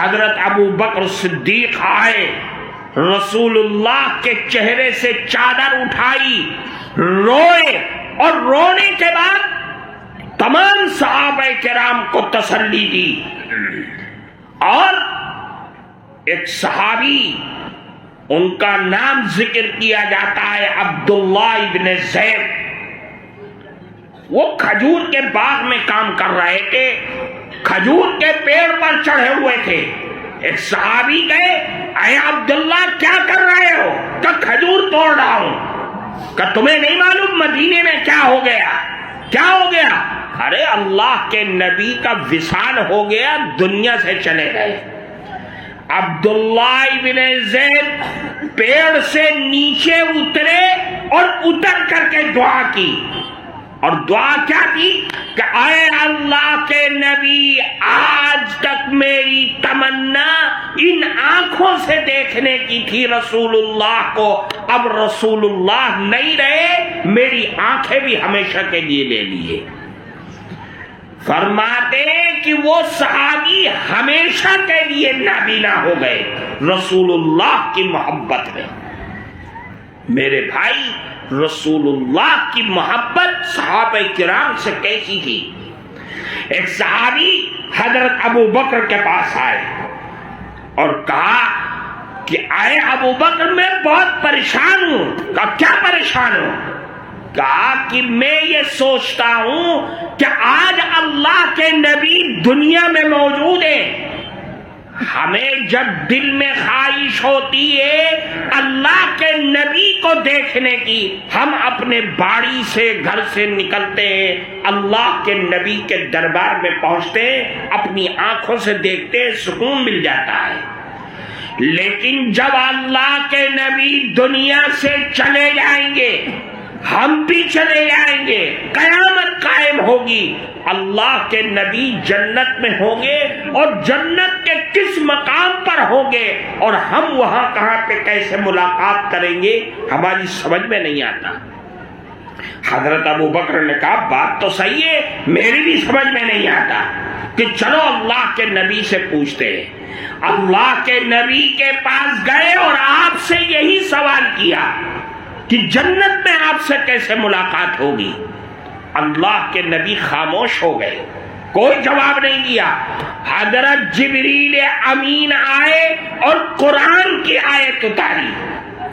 حضرت ابو بکر صدیق آئے، رسول اللہ کے چہرے سے چادر اٹھائی، روئے، اور رونے کے بعد تمام صحابہ کرام کو تسلی دی. اور ایک صحابی، ان کا نام ذکر کیا جاتا ہے عبداللہ ابن زید، وہ کھجور کے باغ میں کام کر رہے تھے، کھجور کے پیڑ پر چڑھے ہوئے تھے. ایک صحابی کہے اے عبداللہ کیا کر رہے ہو؟ کہ کھجور توڑ رہا ہوں. کہ تمہیں نہیں معلوم مدینے میں کیا ہو گیا؟ کیا ہو گیا؟ ارے اللہ کے نبی کا وصال ہو گیا، دنیا سے چلے گئے. عبداللہ ابن زید پیڑ سے نیچے اترے اور اتر کر کے دعا کی. اور دعا کیا کی کہ اے اللہ کے نبی، آج تک میری تمنا ان آنکھوں سے دیکھنے کی تھی رسول اللہ کو، اب رسول اللہ نہیں رہے، میری آنکھیں بھی ہمیشہ کے لیے لے لیے. فرماتے کہ وہ صحابی ہمیشہ کے لیے نابینا ہو گئے رسول اللہ کی محبت میں. میرے بھائی، رسول اللہ کی محبت صحابہ کرام سے کیسی تھی؟ ایک صحابی حضرت ابو بکر کے پاس آئے اور کہا کہ اے ابو بکر میں بہت پریشان ہوں. کہا کیا پریشان ہوں؟ کہا کہ میں یہ سوچتا ہوں کہ آج اللہ کے نبی دنیا میں موجود ہیں، ہمیں جب دل میں خواہش ہوتی ہے اللہ کے نبی کو دیکھنے کی، ہم اپنے باڑی سے گھر سے نکلتے ہیں، اللہ کے نبی کے دربار میں پہنچتے ہیں، اپنی آنکھوں سے دیکھتے ہیں، سکون مل جاتا ہے. لیکن جب اللہ کے نبی دنیا سے چلے جائیں گے، ہم بھی چلے جائیں گے، قیامت قائم ہوگی، اللہ کے نبی جنت میں ہوں گے اور جنت کے کس مقام پر ہوں گے اور ہم وہاں کہاں پہ کیسے ملاقات کریں گے، ہماری سمجھ میں نہیں آتا. حضرت ابو بکر نے کہا بات تو صحیح ہے، میری بھی سمجھ میں نہیں آتا، کہ چلو اللہ کے نبی سے پوچھتے ہیں. اللہ کے نبی کے پاس گئے اور آپ سے یہی سوال کیا کہ جنت میں آپ سے کیسے ملاقات ہوگی. اللہ کے نبی خاموش ہو گئے، کوئی جواب نہیں دیا. حضرت جبریل امین آئے اور قرآن کی آیت اتاری.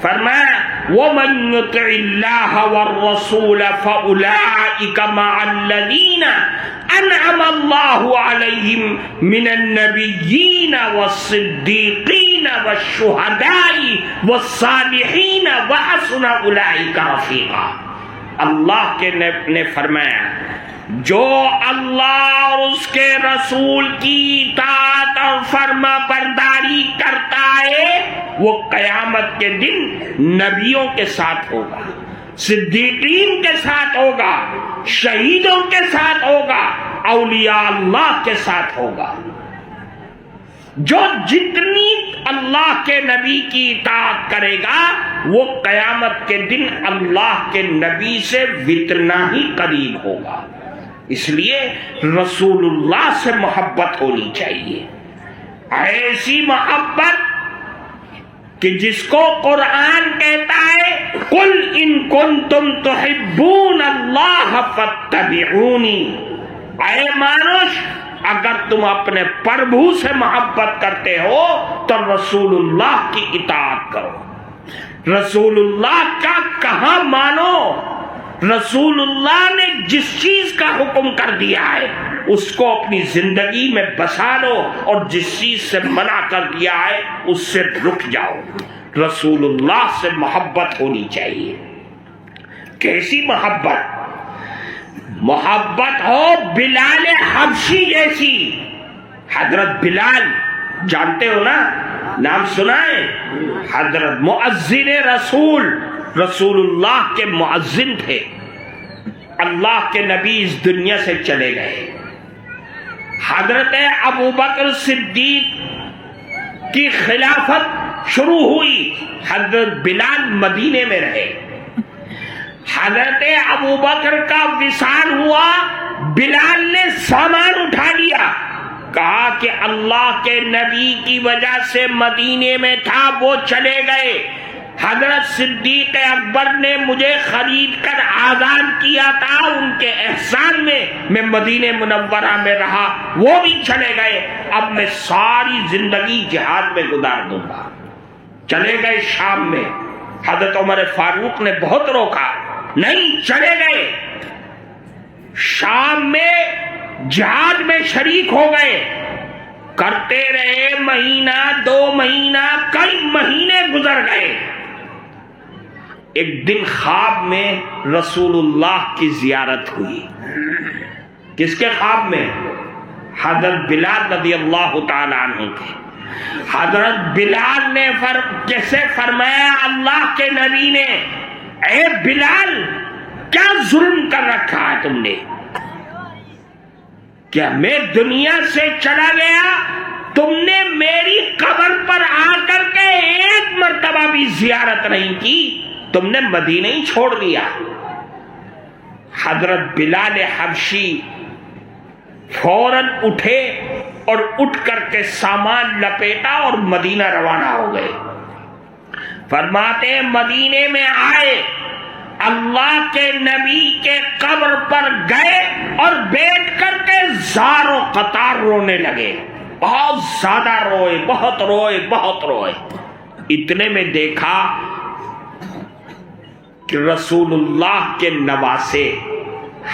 فرمایا وَمَن يُطِعِ اللَّهَ وَالرَّسُولَ فَأُولَٰئِكَ مَعَ الَّذِينَ أَنْعَمَ اللَّهُ عَلَيْهِمْ مِنَ النَّبِيِّينَ وَالصِّدِّيقِينَ وَالشُّهَدَاءِ وَالصَّالِحِينَ وَحَسُنَ أُولَٰئِكَ رَفِيقًا. اللہ کے نے فرمایا جو اللہ اور اس کے رسول کی اطاعت اور فرما برداری کرتا ہے وہ قیامت کے دن نبیوں کے ساتھ ہوگا، صدیقین کے ساتھ ہوگا، شہیدوں کے ساتھ ہوگا، اولیاء اللہ کے ساتھ ہوگا. جو جتنی اللہ کے نبی کی اطاعت کرے گا وہ قیامت کے دن اللہ کے نبی سے اتنا ہی قریب ہوگا. اس لیے رسول اللہ سے محبت ہونی چاہیے، ایسی محبت کہ جس کو قرآن کہتا ہے قل ان کنتم تحبون اللہ فاتبعونی. اے مانوش، اگر تم اپنے پربھو سے محبت کرتے ہو تو رسول اللہ کی اطاعت کرو. رسول اللہ کا کہاں مانو؟ رسول اللہ نے جس چیز کا حکم کر دیا ہے اس کو اپنی زندگی میں بسا لو اور جس چیز سے منع کر دیا ہے اس سے رک جاؤ. رسول اللہ سے محبت ہونی چاہیے. کیسی محبت؟ محبت ہو بلال حبشی جیسی. حضرت بلال جانتے ہو نا، نام سنا ہے؟ حضرت مؤذن رسول اللہ کے مؤذن تھے. اللہ کے نبی اس دنیا سے چلے گئے. حضرت ابو بکر صدیق کی خلافت شروع ہوئی، حضرت بلال مدینے میں رہے. حضرت ابو بکر کا وصال ہوا، بلال نے سامان اٹھا لیا کہا کہ اللہ کے نبی کی وجہ سے مدینے میں تھا، وہ چلے گئے، حضرت صدیق اکبر نے مجھے خرید کر آزاد کیا تھا، ان کے احسان میں مدینہ منورہ میں رہا، وہ بھی چلے گئے، اب میں ساری زندگی جہاد میں گزار دوں گا۔ چلے گئے شام میں، حضرت عمر فاروق نے بہت روکا، نہیں، چلے گئے، شام میں جہاد میں شریک ہو گئے، کرتے رہے، مہینہ، 2 مہینہ، کئی مہینے گزر گئے۔ ایک دن خواب میں رسول اللہ کی زیارت ہوئی۔ کس کے خواب میں؟ حضرت بلال رضی اللہ تعالی عنہ کے۔ حضرت بلال نے جیسے فرمایا اللہ کے نبی نے، اے بلال، کیا ظلم کر رکھا ہے تم نے؟ کیا میں دنیا سے چلا گیا، تم نے میری قبر پر آ کر کے ایک مرتبہ بھی زیارت نہیں کی، تم نے مدینہ ہی چھوڑ دیا۔ حضرت بلال حبشی فوراً اٹھے اور اٹھ کر کے سامان لپیٹا اور مدینہ روانہ ہو گئے۔ فرماتے مدینے میں آئے، اللہ کے نبی کے قبر پر گئے اور بیٹھ کر کے زار و قطار رونے لگے، بہت زیادہ روئے، بہت روئے، بہت روئے۔ اتنے میں دیکھا کہ رسول اللہ کے نواسے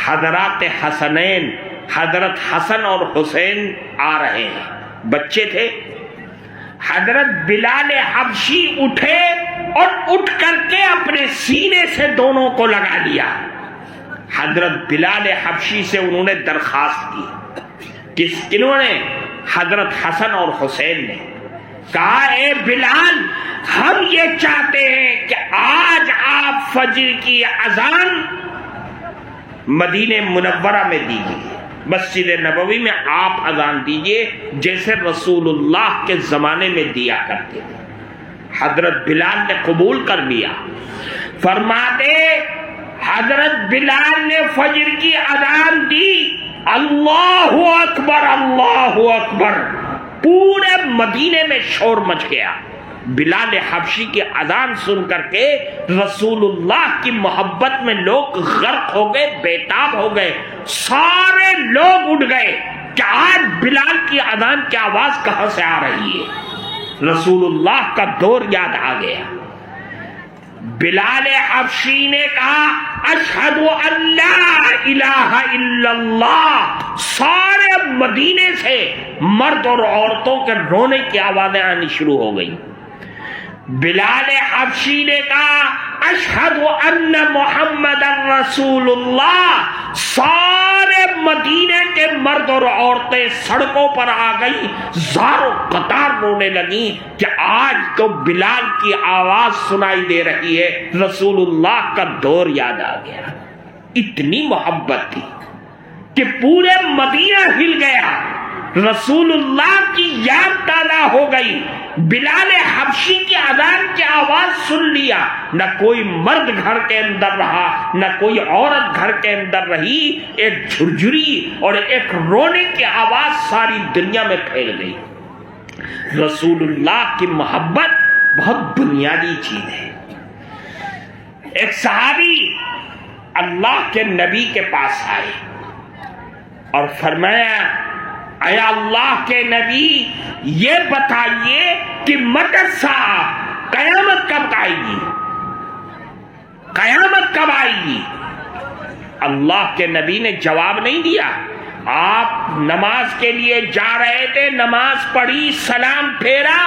حضرات حسنین، حضرت حسن اور حسین آ رہے ہیں، بچے تھے۔ حضرت بلال حبشی اٹھے اور اٹھ کر کے اپنے سینے سے دونوں کو لگا لیا۔ حضرت بلال حبشی سے انہوں نے درخواست کی، کنہوں نے؟ حضرت حسن اور حسین نے کہا، اے بلال، ہم یہ چاہتے ہیں کہ آج آپ فجر کی اذان مدینہ منورہ میں دیجیے، مسجد نبوی میں آپ اذان دیجئے جیسے رسول اللہ کے زمانے میں دیا کرتے تھے۔ حضرت بلال نے قبول کر لیا۔ فرماتے حضرت بلال نے فجر کی اذان دی، اللہ اکبر، اللہ اکبر، پورے مدینے میں شور مچ گیا۔ بلال حبشی کی اذان سن کر کے رسول اللہ کی محبت میں لوگ غرق ہو گئے، بےتاب ہو گئے، سارے لوگ اٹھ گئے کہ آج بلال کی اذان کی آواز کہاں سے آ رہی ہے۔ رسول اللہ کا دور یاد آ گیا۔ بلال حبشی نے کہا، اشہد ان لا الہ الا اللہ۔ سارے مدینے سے مرد اور عورتوں کے رونے کی آوازیں آنی شروع ہو گئی۔ بلال حبشی نے کہا، اشہد ان محمد رسول اللہ۔ سارے مدینے کے مرد اور عورتیں سڑکوں پر آ گئی، زار و قطار رونے لگی کہ آج تو بلال کی آواز سنائی دے رہی ہے۔ رسول اللہ کا دور یاد آ گیا۔ اتنی محبت تھی کہ پورے مدینہ ہل گیا، رسول اللہ کی یاد تازہ ہو گئی۔ بلال حبشی کی اذان کی آواز سن لیا، نہ کوئی مرد گھر کے اندر رہا، نہ کوئی عورت گھر کے اندر رہی، ایک جھرجھری اور ایک رونے کی آواز ساری دنیا میں پھیل گئی۔ رسول اللہ کی محبت بہت بنیادی چیز ہے۔ ایک صحابی اللہ کے نبی کے پاس آئے اور فرمایا، اے اللہ کے نبی، یہ بتائیے کہ متى الساعة، قیامت کب آئے گی؟ قیامت کب آئے گی؟ اللہ کے نبی نے جواب نہیں دیا۔ آپ نماز کے لیے جا رہے تھے، نماز پڑھی، سلام پھیرا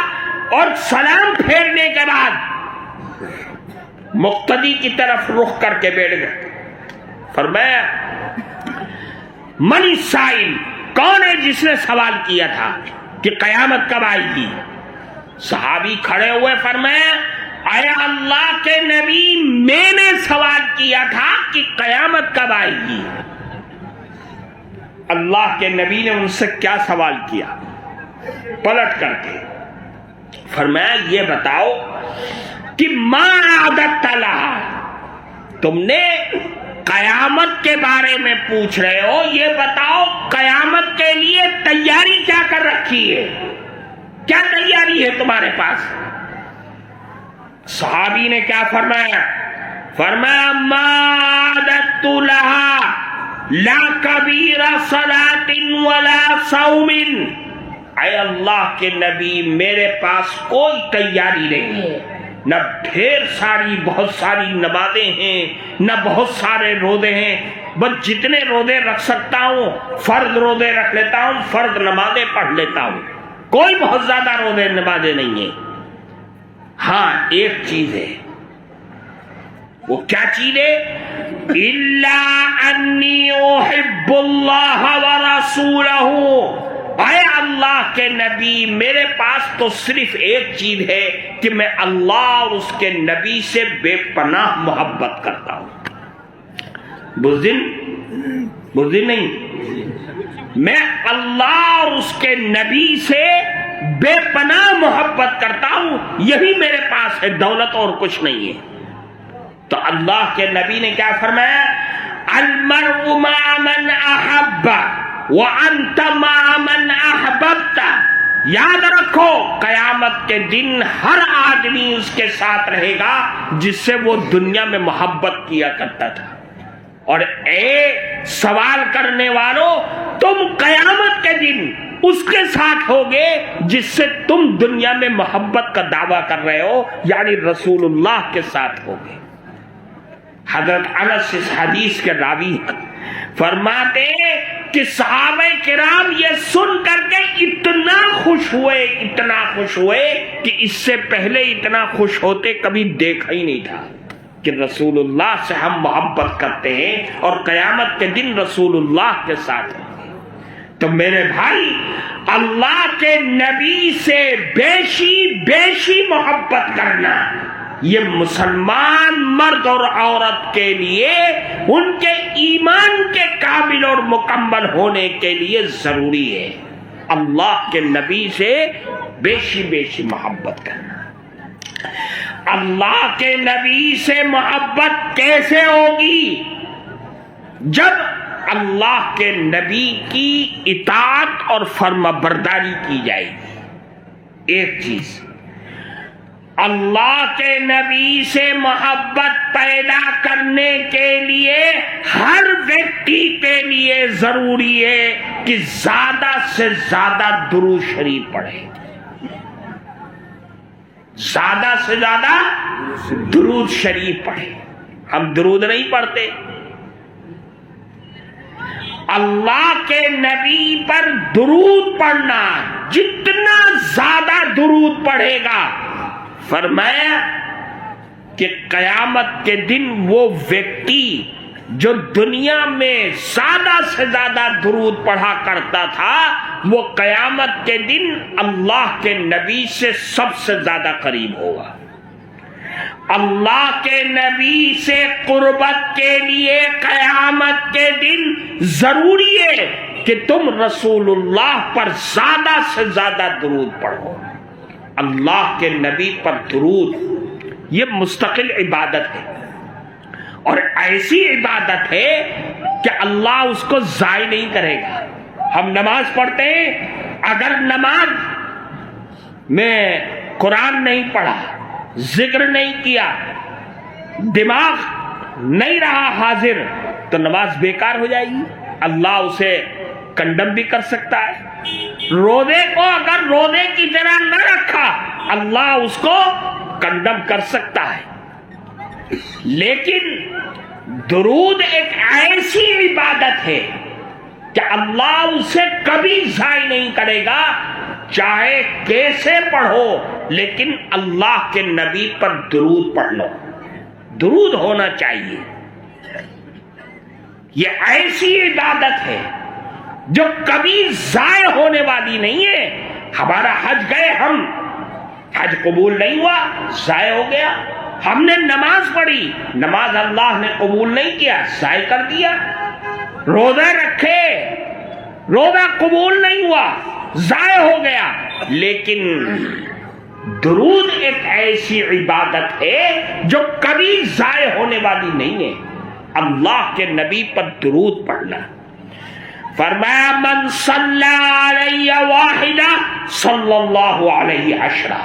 اور سلام پھیرنے کے بعد مقتدی کی طرف رخ کر کے بیٹھ گئے۔ فرمایا، من السائل، کون ہے جس نے سوال کیا تھا کہ قیامت کب آئے گی؟ صحابی کھڑے ہوئے فرمایا، اے اللہ کے نبی، میں نے سوال کیا تھا کہ قیامت کب آئے گی۔ اللہ کے نبی نے ان سے کیا سوال کیا؟ پلٹ کر کے فرمایا، یہ بتاؤ کہ ما اعددت لها، تم نے قیامت کے بارے میں پوچھ رہے ہو، یہ بتاؤ قیامت کے لیے تیاری کیا کر رکھی ہے؟ کیا تیاری ہے تمہارے پاس؟ صحابی نے کیا فرمایا؟ فرمایا ما عددت لها لا کبیر صلاۃ ولا صوم. اے اللہ کے نبی، میرے پاس کوئی تیاری نہیں ہے، نہ ڈھیر ساری بہت ساری نمازیں ہیں، نہ بہت سارے روزے ہیں. بس جتنے روزے رکھ سکتا ہوں فرض روزے رکھ لیتا ہوں، فرض نمازیں پڑھ لیتا ہوں، کوئی بہت زیادہ روزے نمازیں نہیں ہیں. ہاں ایک چیز ہے. وہ کیا چیز ہے؟ الا انی احب اللہ ورسولہ. اے اللہ کے نبی، میرے پاس تو صرف ایک چیز ہے کہ میں اللہ اور اس کے نبی سے بے پناہ محبت کرتا ہوں. بزدل نہیں، میں اللہ اور اس کے نبی سے بے پناہ محبت کرتا ہوں، یہی میرے پاس ہے، دولت اور کچھ نہیں ہے. تو اللہ کے نبی نے کیا فرمایا؟ المرء مع من احب وانت مع من احببت. یاد رکھو قیامت کے دن ہر آدمی اس کے ساتھ رہے گا جس سے وہ دنیا میں محبت کیا کرتا تھا. اور اے سوال کرنے والوں، تم قیامت کے دن اس کے ساتھ ہوگے جس سے تم دنیا میں محبت کا دعویٰ کر رہے ہو، یعنی رسول اللہ کے ساتھ ہوگے. حضرت انس اس حدیث کے راوی فرماتے کہ صحابہ کرام یہ سن کر کے اتنا خوش ہوئے کہ اس سے پہلے اتنا خوش ہوتے کبھی دیکھا ہی نہیں تھا کہ رسول اللہ سے ہم محبت کرتے ہیں اور قیامت کے دن رسول اللہ کے ساتھ ہیں. تو میرے بھائی، اللہ کے نبی سے بیشی محبت کرنا یہ مسلمان مرد اور عورت کے لیے ان کے ایمان کے کامل اور مکمل ہونے کے لیے ضروری ہے. اللہ کے نبی سے بیشی محبت کرنا. اللہ کے نبی سے محبت کیسے ہوگی؟ جب اللہ کے نبی کی اطاعت اور فرما برداری کی جائے گی. ایک چیز، اللہ کے نبی سے محبت پیدا کرنے کے لیے ہر ویکتی کے لیے ضروری ہے کہ زیادہ سے زیادہ درود شریف پڑھے. زیادہ سے زیادہ درود شریف پڑھے. ہم درود نہیں پڑھتے. اللہ کے نبی پر درود پڑھنا، جتنا زیادہ درود پڑھے گا، فرمایا کہ قیامت کے دن وہ ویکتی جو دنیا میں زیادہ سے زیادہ درود پڑھا کرتا تھا، وہ قیامت کے دن اللہ کے نبی سے سب سے زیادہ قریب ہوگا. اللہ کے نبی سے قربت کے لیے قیامت کے دن ضروری ہے کہ تم رسول اللہ پر زیادہ سے زیادہ درود پڑھو. اللہ کے نبی پر درود یہ مستقل عبادت ہے، اور ایسی عبادت ہے کہ اللہ اس کو ضائع نہیں کرے گا. ہم نماز پڑھتے ہیں، اگر نماز میں قرآن نہیں پڑھا، ذکر نہیں کیا، دماغ نہیں رہا حاضر، تو نماز بیکار ہو جائے گی. اللہ اسے کنڈم بھی کر سکتا ہے. روزے کو اگر روزے کی طرح نہ رکھا، اللہ اس کو کنڈم کر سکتا ہے. لیکن درود ایک ایسی عبادت ہے کہ اللہ اسے کبھی ضائع نہیں کرے گا، چاہے کیسے پڑھو، لیکن اللہ کے نبی پر درود پڑھ لو. درود ہونا چاہیے. یہ ایسی عبادت ہے جو کبھی ضائع ہونے والی نہیں ہے. ہمارا حج گئے، ہم حج قبول نہیں ہوا، ضائع ہو گیا. ہم نے نماز پڑھی، نماز اللہ نے قبول نہیں کیا، ضائع کر دیا. روزہ رکھے، روزہ قبول نہیں ہوا، ضائع ہو گیا. لیکن درود ایک ایسی عبادت ہے جو کبھی ضائع ہونے والی نہیں ہے. اللہ کے نبی پر درود پڑھنا. فرمایا من صلی علیہ واحدہ صلی اللہ علیہ عشرہ،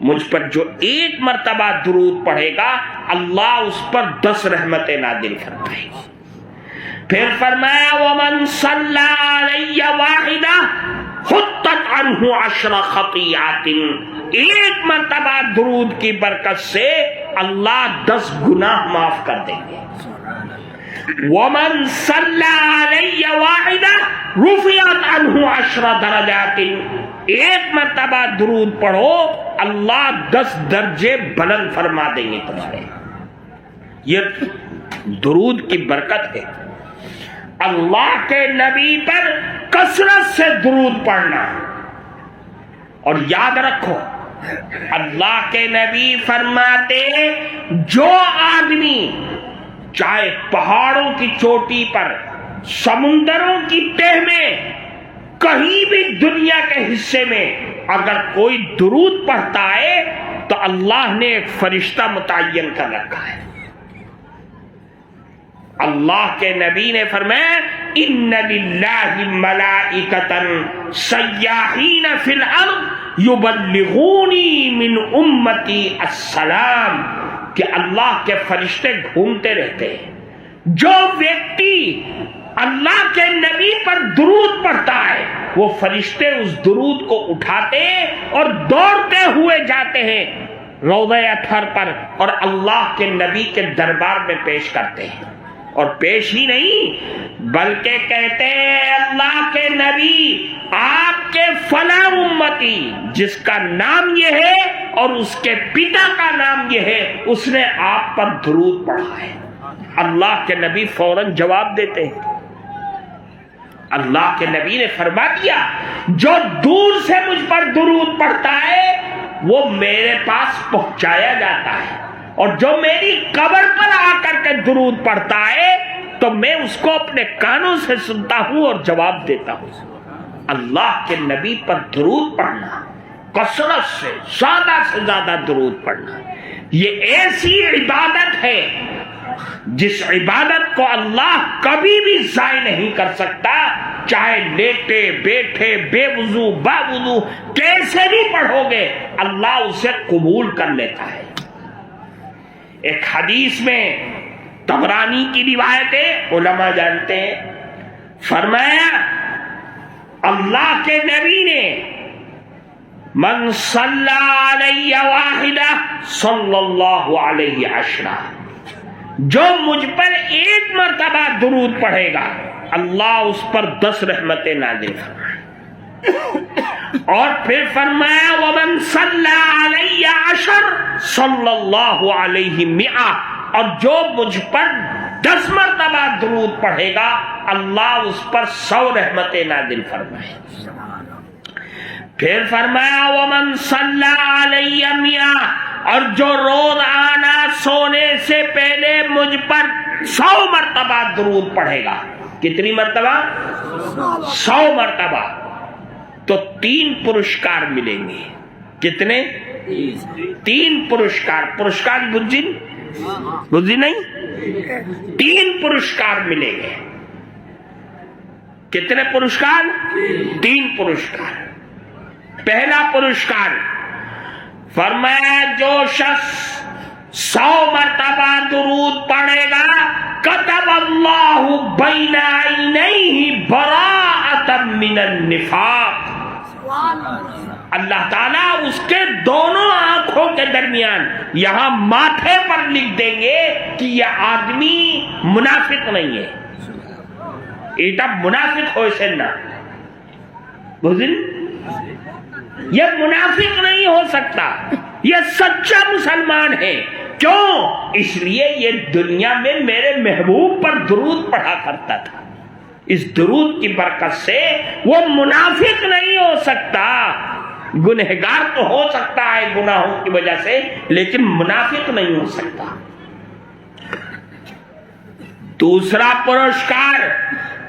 مجھ پر جو ایک مرتبہ درود پڑھے گا اللہ اس پر 10 رحمتیں نازل فرمائے گی۔ پھر فرمایا ومن صلی علیہ واحدہ حطت عنہ 10 خطیئات، ایک مرتبہ درود کی برکت سے اللہ 10 گناہ معاف کر دیں گے۔ ومن صلی علیہ واحدہ رفعت عنہ 10 درجات، ایک مرتبہ درود پڑھو اللہ 10 درجے بلند فرما دیں گے تمہارے۔ یہ درود کی برکت ہے۔ اللہ کے نبی پر کثرت سے درود پڑھنا، اور یاد رکھو اللہ کے نبی فرماتے جو آدمی چاہے پہاڑوں کی چوٹی پر، سمندروں کی تہ میں، کہیں بھی دنیا کے حصے میں اگر کوئی درود پڑھتا ہے تو اللہ نے ایک فرشتہ متعین کر رکھا ہے۔ اللہ کے نبی نے فرمایا ان للہ ملائکۃ سیاحین فی الارض یبلغونی من امتی السلام، کہ اللہ کے فرشتے گھومتے رہتے ہیں، جو ویکتی اللہ کے نبی پر درود پڑھتا ہے وہ فرشتے اس درود کو اٹھاتے اور دوڑتے ہوئے جاتے ہیں روضہ اطہر پر اور اللہ کے نبی کے دربار میں پیش کرتے ہیں۔ اور پیش ہی نہیں بلکہ کہتے ہیں اللہ کے نبی آپ کے فلاں امتی جس کا نام یہ ہے اور اس کے پتا کا نام یہ ہے اس نے آپ پر درود پڑھا ہے۔ اللہ کے نبی فوراً جواب دیتے ہیں۔ اللہ کے نبی نے فرما دیا جو دور سے مجھ پر درود پڑھتا ہے وہ میرے پاس پہنچایا جاتا ہے، اور جو میری قبر پر آ کر کے درود پڑھتا ہے تو میں اس کو اپنے کانوں سے سنتا ہوں اور جواب دیتا ہوں۔ اللہ کے نبی پر درود پڑھنا، کثرت سے زیادہ درود پڑھنا، یہ ایسی عبادت ہے جس عبادت کو اللہ کبھی بھی ضائع نہیں کر سکتا، چاہے لیٹے بیٹھے بے وضو با وضو کیسے بھی پڑھو گے اللہ اسے قبول کر لیتا ہے۔ ایک حدیث میں طبرانی کی روایت ہے، علماء جانتے ہیں، فرمایا اللہ کے نبی نے من صلی علیہ واحدہ صلی اللہ علیہ عشرہ، جو مجھ پر ایک مرتبہ درود پڑھے گا اللہ اس پر 10 رحمتیں نازل فرمائے۔ اور پھر فرمایا ومن صلی علیہ 10 صلی اللہ علیہ 100، اور جو مجھ پر 10 مرتبہ درود پڑھے گا اللہ اس پر 100 رحمتیں نازل فرمائے۔ پھر فرمایا ومن صلی علیہ 100، اور جو روزانہ سونے سے پہلے مجھ پر 100 مرتبہ درود پڑھے گا۔ کتنی مرتبہ؟ 100 مرتبہ، تو 3 پرسکار ملیں گے۔ کتنے؟ 3 پرسکار۔ پرسکار بجی نہیں، 3 پرسکار ملیں گے۔ کتنے پرسکار؟ 3 پرسکار۔ پہلا پرسکار فرمایا جو شخص 100 مرتبہ درود پڑھے گا کتب اللہ بین عینیہ براءۃ من النفاق، اللہ تعالیٰ اس کے دونوں آنکھوں کے درمیان یہاں ماتھے پر لکھ دیں گے کہ یہ آدمی منافق نہیں ہے۔ ایٹا منافق ہو سننا بزن، یہ منافق نہیں ہو سکتا، یہ سچا مسلمان ہے۔ کیوں؟ اس لیے یہ دنیا میں میرے محبوب پر درود پڑھا کرتا تھا، اس درود کی برکت سے وہ منافق نہیں ہو سکتا۔ گنہگار تو ہو سکتا ہے گناہوں کی وجہ سے، لیکن منافق نہیں ہو سکتا۔ دوسرا پرسکار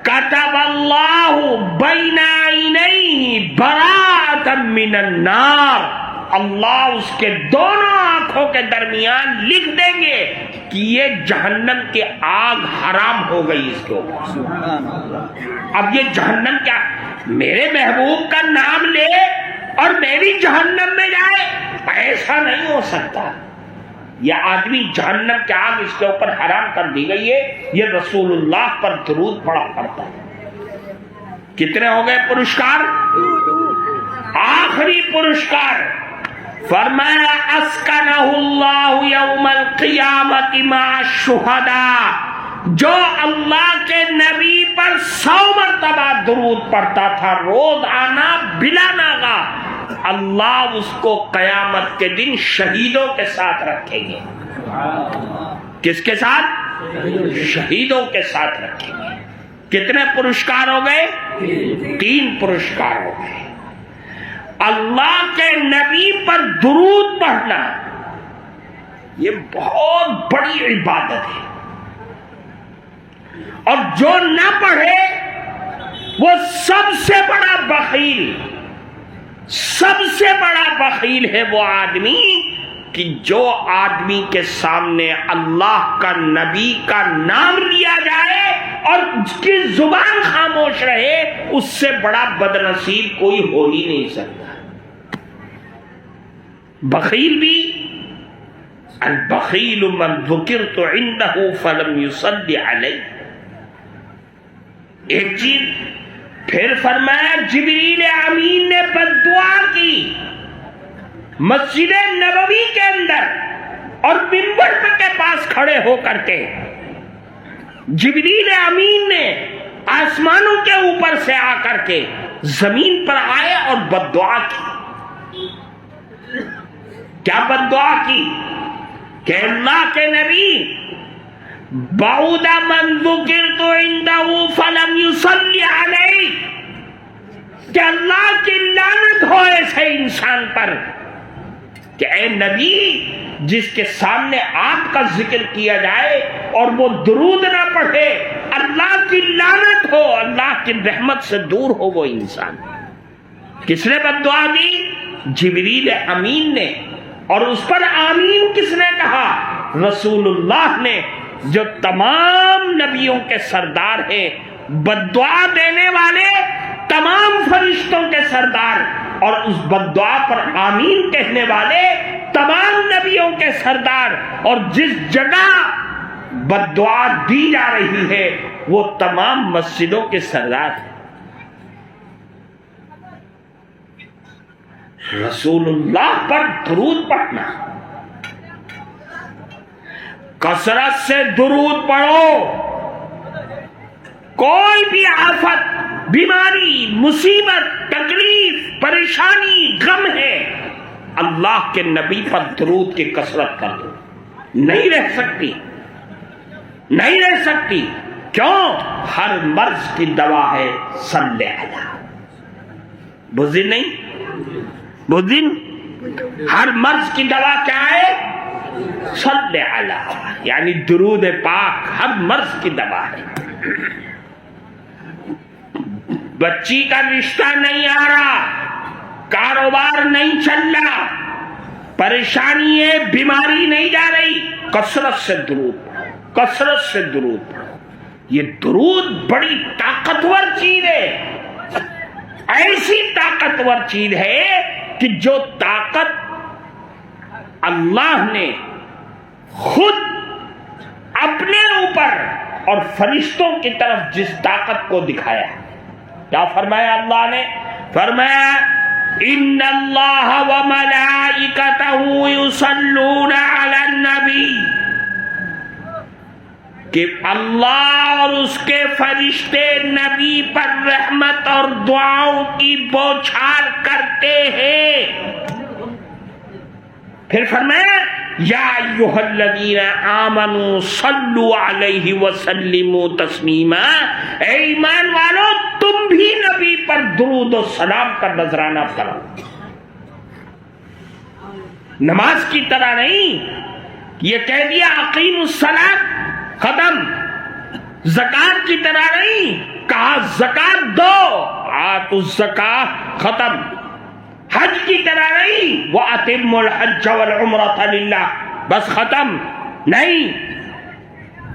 کتب اللہ بین عینیہ براءۃ من النار، اللہ اس کے دونوں آنکھوں کے درمیان لکھ دیں گے کہ یہ جہنم کی آگ حرام ہو گئی اس کے اوپر۔ اب یہ جہنم کیا، میرے محبوب کا نام لے اور میری جہنم میں جائے؟ ایسا نہیں ہو سکتا۔ یہ آدمی جہنم کی آگ اس کے اوپر حرام کر دی گئی ہے، یہ رسول اللہ پر درود پڑا کرتا ہے۔ کتنے ہو گئے پرسکار؟ آخری پرسکار فرمایا اسکنہ اللہ یوم القیامت مع الشہداء، جو اللہ کے نبی پر 100 مرتبہ درود پڑھتا تھا روزانہ بلا ناغہ، اللہ اس کو قیامت کے دن شہیدوں کے ساتھ رکھیں گے۔ کس کے ساتھ؟ شہیدوں کے ساتھ رکھیں گے۔ کتنے پرسکار ہو گئے؟ 3 پرسکار ہو گئے۔ اللہ کے نبی پر درود پڑھنا یہ بہت بڑی عبادت ہے، اور جو نہ پڑھے وہ سب سے بڑا بخیل، سب سے بڑا بخیل ہے وہ آدمی کہ جو آدمی کے سامنے اللہ کا نبی کا نام لیا جائے اور اس کی زبان خاموش رہے، اس سے بڑا بدنصیب کوئی ہو ہی نہیں سکتا۔ بخیل بھی، البخیل من ذکرت عنده فلم يصل علیہ۔ ایک چیز پھر فرمایا جبریل امین نے بددعا کی مسجد نبوی کے اندر اور منبر کے پاس کھڑے ہو کر کے، جبریل امین نے آسمانوں کے اوپر سے آ کر کے زمین پر آئے اور بددعا کی۔ کیا بددعا کی؟ کہ اللہ کے نبی بعود من ذکرت عنده فلم يصل علیہ، کہ اللہ کی لعنت ہو ایسے انسان پر کہ اے نبی جس کے سامنے آپ کا ذکر کیا جائے اور وہ درود نہ پڑھے، اللہ کی لعنت ہو، اللہ کی رحمت سے دور ہو وہ انسان۔ کس نے بددعا دی؟ جبریل امین نے۔ اور اس پر آمین کس نے کہا؟ رسول اللہ نے، جو تمام نبیوں کے سردار ہیں، بددعا دینے والے تمام فرشتوں کے سردار، اور اس بددعا پر آمین کہنے والے تمام نبیوں کے سردار، اور جس جگہ بددعا دی جا رہی ہے وہ تمام مسجدوں کے سردار ہیں۔ رسول اللہ پر درود پڑھنا، کثرت سے درود پڑھو۔ کوئی بھی آفت، بیماری، مصیبت، تکلیف، پریشانی، غم ہے، اللہ کے نبی پر درود کی کثرت کر دو۔ نہیں رہ سکتی، نہیں رہ سکتی۔ کیوں؟ ہر مرض کی دوا ہے صلی علی۔ بزدل نہیں، بزدل، ہر مرض کی دوا کیا ہے؟ صلی علی، یعنی درود پاک ہر مرض کی دوا ہے۔ بچی کا رشتہ نہیں آ رہا، کاروبار نہیں چل رہا، پریشانی ہے، بیماری نہیں جا رہی، کثرت سے درود پڑھو، کثرت سے درود پڑھو۔ یہ درود بڑی طاقتور چیز ہے، ایسی طاقتور چیز ہے کہ جو طاقت اللہ نے خود اپنے اوپر اور فرشتوں کی طرف جس طاقت کو دکھایا، کیا فرمایا اللہ نے؟ فرمایا ان اللہ وملائکتہ یصلون علی النبی، کہ اللہ اور اس کے فرشتے نبی پر رحمت اور دعاؤں کی بوچھار کرتے ہیں۔ پھر فرمایا یا ایھا الذین آمنوا صلوا علیہ وسلموا تسلیما، اے ایمان والو تم بھی نبی پر درود و سلام کا نذرانہ کرو۔ نماز کی طرح نہیں، یہ کہہ دیا اقیموا الصلاۃ ختم، زکات کی طرح نہیں، کہا زکات دو آتوا الزکاۃ ختم، حج کی طرح نہیں وَأَتِمُّ الْحَجَّ وَالْعُمْرَةَ لِلَّهِ بس ختم نہیں،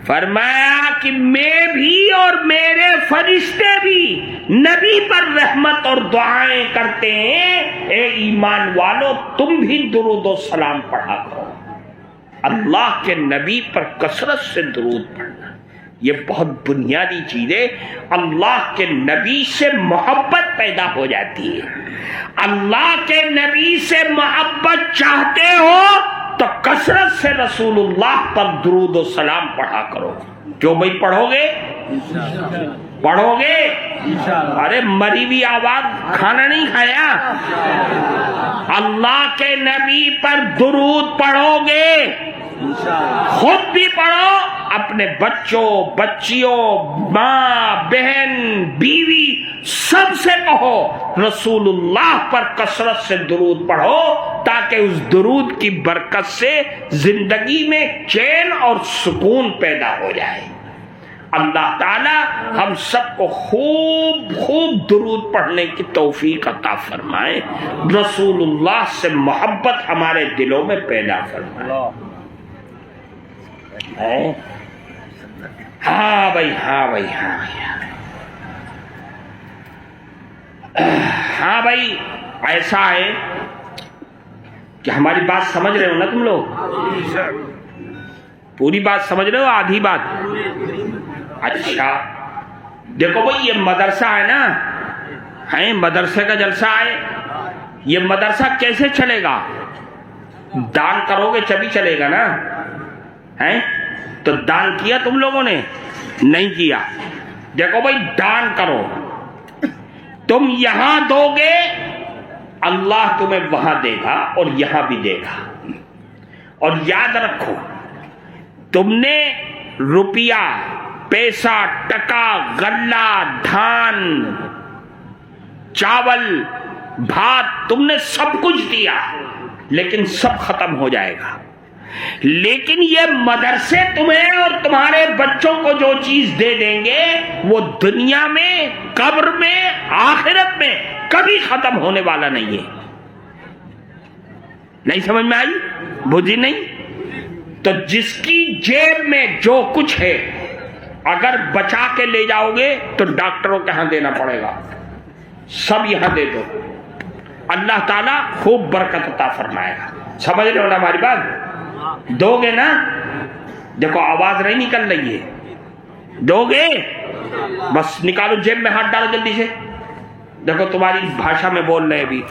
فرمایا کہ میں بھی اور میرے فرشتے بھی نبی پر رحمت اور دعائیں کرتے ہیں، اے ایمان والو تم بھی درود و سلام پڑھا کرو۔ اللہ کے نبی پر کثرت سے درود پڑھنا یہ بہت بنیادی چیز ہے۔ اللہ کے نبی سے محبت پیدا ہو جاتی ہے۔ اللہ کے نبی سے محبت چاہتے ہو تو کثرت سے رسول اللہ پر درود و سلام پڑھا کرو۔ کیوں بھائی پڑھو گے؟ پڑھو گے؟ ارے مری ہوئی آواز کھانا نہیں کھایا؟ اللہ کے نبی پر درود پڑھو گے، خود بھی پڑھو، اپنے بچوں بچیوں ماں بہن بیوی سب سے کہو رسول اللہ پر کثرت سے درود پڑھو، تاکہ اس درود کی برکت سے زندگی میں چین اور سکون پیدا ہو جائے۔ اللہ تعالی ہم سب کو خوب خوب درود پڑھنے کی توفیق عطا فرمائے، رسول اللہ سے محبت ہمارے دلوں میں پیدا فرمائے۔ ہاں بھائی ہاں بھائی ہاں بھائی ہاں بھائی، ایسا ہے کہ ہماری بات سمجھ رہے ہو نا تم لوگ؟ پوری بات سمجھ رہے ہو آدھی بات؟ اچھا دیکھو بھائی یہ مدرسہ ہے نا، ہے مدرسے کا جلسہ ہے، یہ مدرسہ کیسے چلے گا؟ دان کرو گے جبھی چلے گا نا، ہے تو دان کیا تم لوگوں نے؟ نہیں کیا۔ دیکھو بھائی دان کرو، تم یہاں دو گے اللہ تمہیں وہاں دے گا اور یہاں بھی دے گا۔ اور یاد رکھو تم نے روپیہ پیسہ ٹکا غلہ دھان چاول بھات تم نے سب کچھ دیا، لیکن سب ختم ہو جائے گا۔ لیکن یہ مدرسے تمہیں اور تمہارے بچوں کو جو چیز دے دیں گے وہ دنیا میں قبر میں آخرت میں کبھی ختم ہونے والا نہیں ہے۔ نہیں سمجھ میں آئی؟ بوجھی نہیں؟ تو جس کی جیب میں جو کچھ ہے اگر بچا کے لے جاؤ گے تو ڈاکٹروں کے ہاں دینا پڑے گا، سب یہاں دے دو، اللہ تعالیٰ خوب برکت عطا فرمائے گا۔ سمجھ رہے ہو نا ہماری بات؟ دو گے نا؟ دیکھو آواز نہیں نکل رہی ہے، دو گے؟ بس نکالو جیب میں ہاتھ ڈالو جلدی سے، دیکھو تمہاری بھاشا میں بول رہے ابھی۔